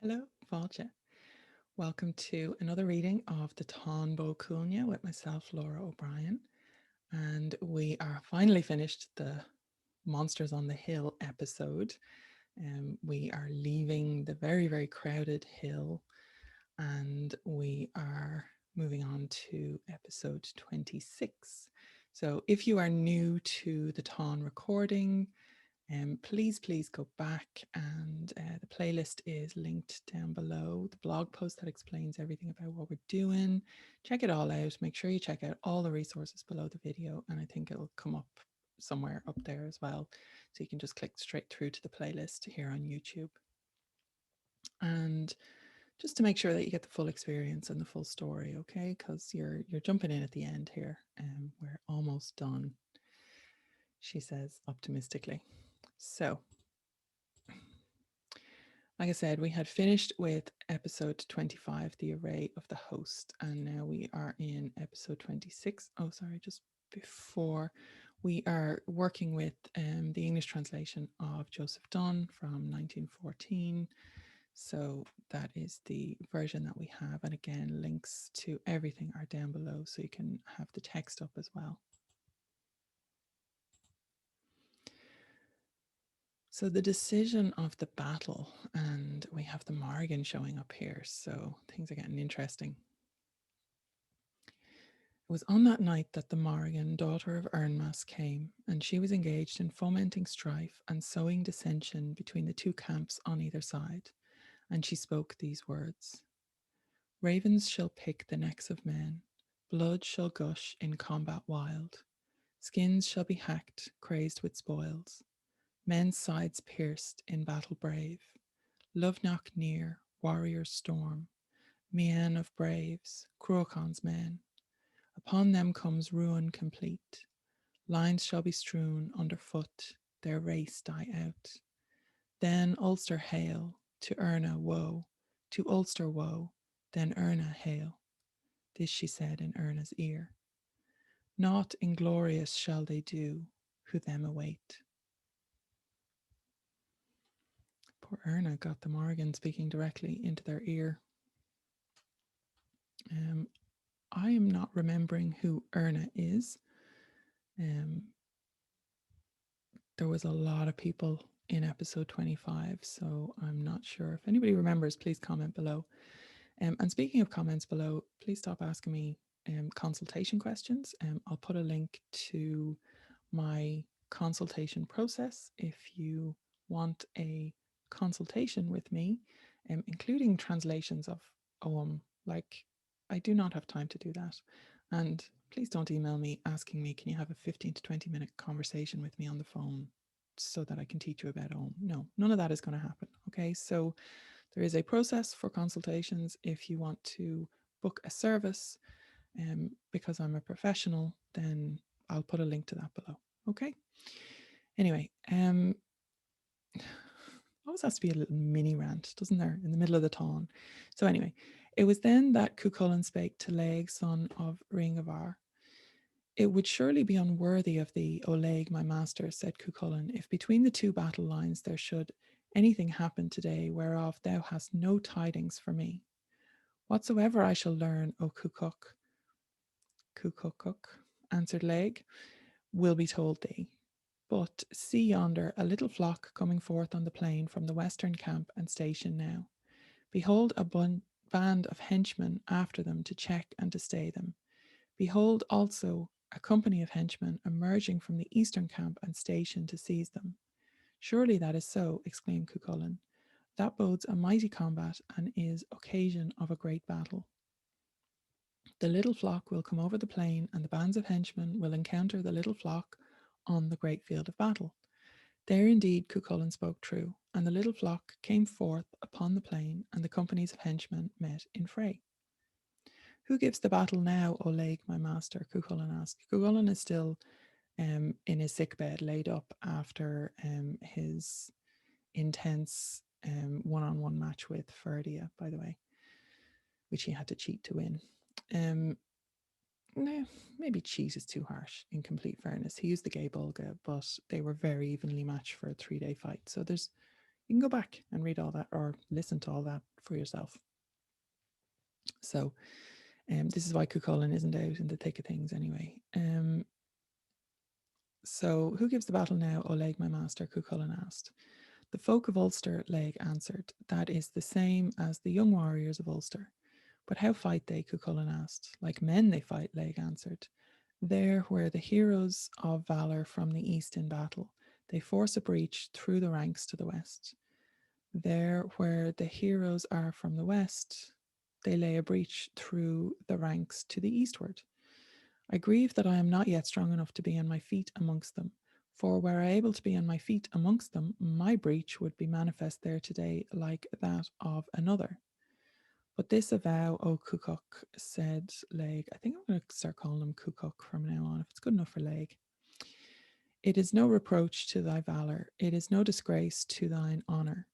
Hello, Fáilte. Welcome to another reading of the Táin Bó Cúailnge with myself, Lora O'Brien. And we are finally finished the Monsters on the Hill episode. We are leaving the very, very crowded hill and we are moving on to episode 26. So if you are new to the Táin recording, please go back and the playlist is linked down below. The blog post that explains everything about what we're doing. Check it all out. Make sure you check out all the resources below the video, and I think it'll come up somewhere up there as well. So you can just click straight through to the playlist here on YouTube. And just to make sure that you get the full experience and the full story, okay? Because you're jumping in at the end here, and we're almost done, she says optimistically. So like I said, we had finished with episode 25, The Array of the Host, and now we are in episode 26. Oh, sorry, just before. We are working with the English translation of Joseph Donne from 1914. So that is the version that we have. And again, links to everything are down below, so you can have the text up as well. So the decision of the battle, and we have the Morrigan showing up here, so things are getting interesting. It was on that night that the Morrigan, daughter of Ernmas, came, and she was engaged in fomenting strife and sowing dissension between the two camps on either side, and she spoke these words: Ravens shall pick the necks of men, blood shall gush in combat wild, skins shall be hacked, crazed with spoils, men's sides pierced in battle brave. Love knock near, warriors storm, Mian of braves, Cruachan's men. Upon them comes ruin complete. Lines shall be strewn underfoot, their race die out. Then Ulster hail, to Erna woe, to Ulster woe, then Erna hail. This she said in Erna's ear. Naught inglorious shall they do, who them await. Poor Erna got the Morrigan speaking directly into their ear. I am not remembering who Erna is. There was a lot of people in episode 25, so I'm not sure. If anybody remembers, please comment below. And speaking of comments below, please stop asking me consultation questions. I'll put a link to my consultation process if you want a consultation with me, including translations of OM. Like, I do not have time to do that. And please don't email me asking me, can you have a 15 to 20-minute conversation with me on the phone so that I can teach you about OM? No, none of that is going to happen. Okay, so there is a process for consultations. If you want to book a service, because I'm a professional, then I'll put a link to that below. Okay. Anyway, always has to be a little mini rant, doesn't there, in the middle of the Táin? So anyway, it was then that Cuchulainn spake to Laeg, son of Ringavar. It would surely be unworthy of thee, O Laeg, my master, said Cuchulainn, if between the two battle lines there should anything happen today whereof thou hast no tidings for me. Whatsoever I shall learn, O Cuchulainn, answered Laeg, will be told thee. But see yonder a little flock coming forth on the plain from the western camp and station now. Behold a band of henchmen after them to check and to stay them. Behold also a company of henchmen emerging from the eastern camp and station to seize them. Surely that is so, exclaimed Cuchulainn. That bodes a mighty combat and is occasion of a great battle. The little flock will come over the plain, and the bands of henchmen will encounter the little flock on the great field of battle. There indeed Cuchulainn spoke true, and the little flock came forth upon the plain, and the companies of henchmen met in fray. Who gives the battle now, O Laeg, my master? Cuchulainn asked. Cuchulainn is still in his sickbed, laid up after his intense one-on-one match with Ferdia, by the way, which he had to cheat to win. Maybe cheat is too harsh, in complete fairness. He used the gay bulga, but they were very evenly matched for a 3-day fight. So there's You can go back and read all that or listen to all that for yourself. So this is why Cuchulainn isn't out in the thick of things anyway. So who gives the battle now, O Leg, my master? Cuchulainn asked. The folk of Ulster, Leg answered, that is the same as the young warriors of Ulster. But how fight they? Cuchulainn asked. Like men they fight, Leg answered. There where the heroes of valour from the east in battle, they force a breach through the ranks to the west. There where the heroes are from the west, they lay a breach through the ranks to the eastward. I grieve that I am not yet strong enough to be on my feet amongst them, for were I able to be on my feet amongst them, my breach would be manifest there today like that of another. But this avow, O Cuchach, said Leg. I think I'm going to start calling him Cuchach from now on, if it's good enough for Leg. It is no reproach to thy valour, it is no disgrace to thine honour.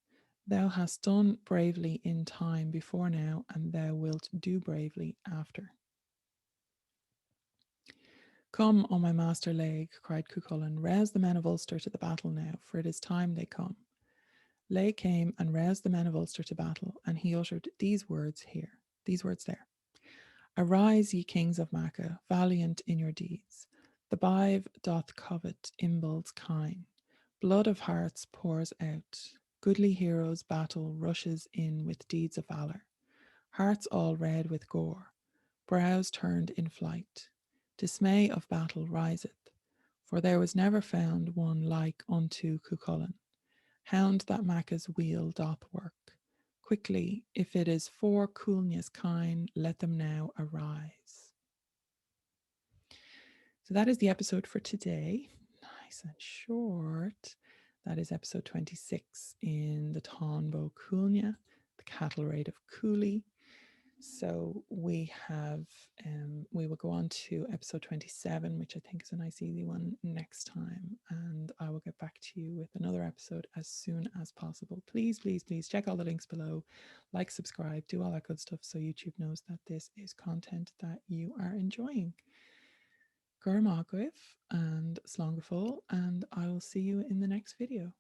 Thou hast done bravely in time before now, and thou wilt do bravely after. Come, O my master Leg, cried Cuchulainn, rouse the men of Ulster to the battle now, for it is time they come. Leg came and roused the men of Ulster to battle, and he uttered these words there. Arise, ye kings of Macha, valiant in your deeds. The bive doth covet Imbol's kine. Blood of hearts pours out. Goodly heroes' battle rushes in with deeds of valour. Hearts all red with gore, brows turned in flight. Dismay of battle riseth, for there was never found one like unto Cuchulainn. Hound that Macha's wheel doth work. Quickly, if it is for coolness kine, let them now arise. So that is the episode for today. Nice and short. That is episode 26 in the Táin Bó Cúailnge, the cattle raid of Cooley. So we will go on to episode 27, which I think is a nice easy one next time. And I will get back to you with another episode as soon as possible. Please, please, please check all the links below. Like, subscribe, do all that good stuff so YouTube knows that this is content that you are enjoying. Gur Mágaibh and Slán go Fóill, and I will see you in the next video.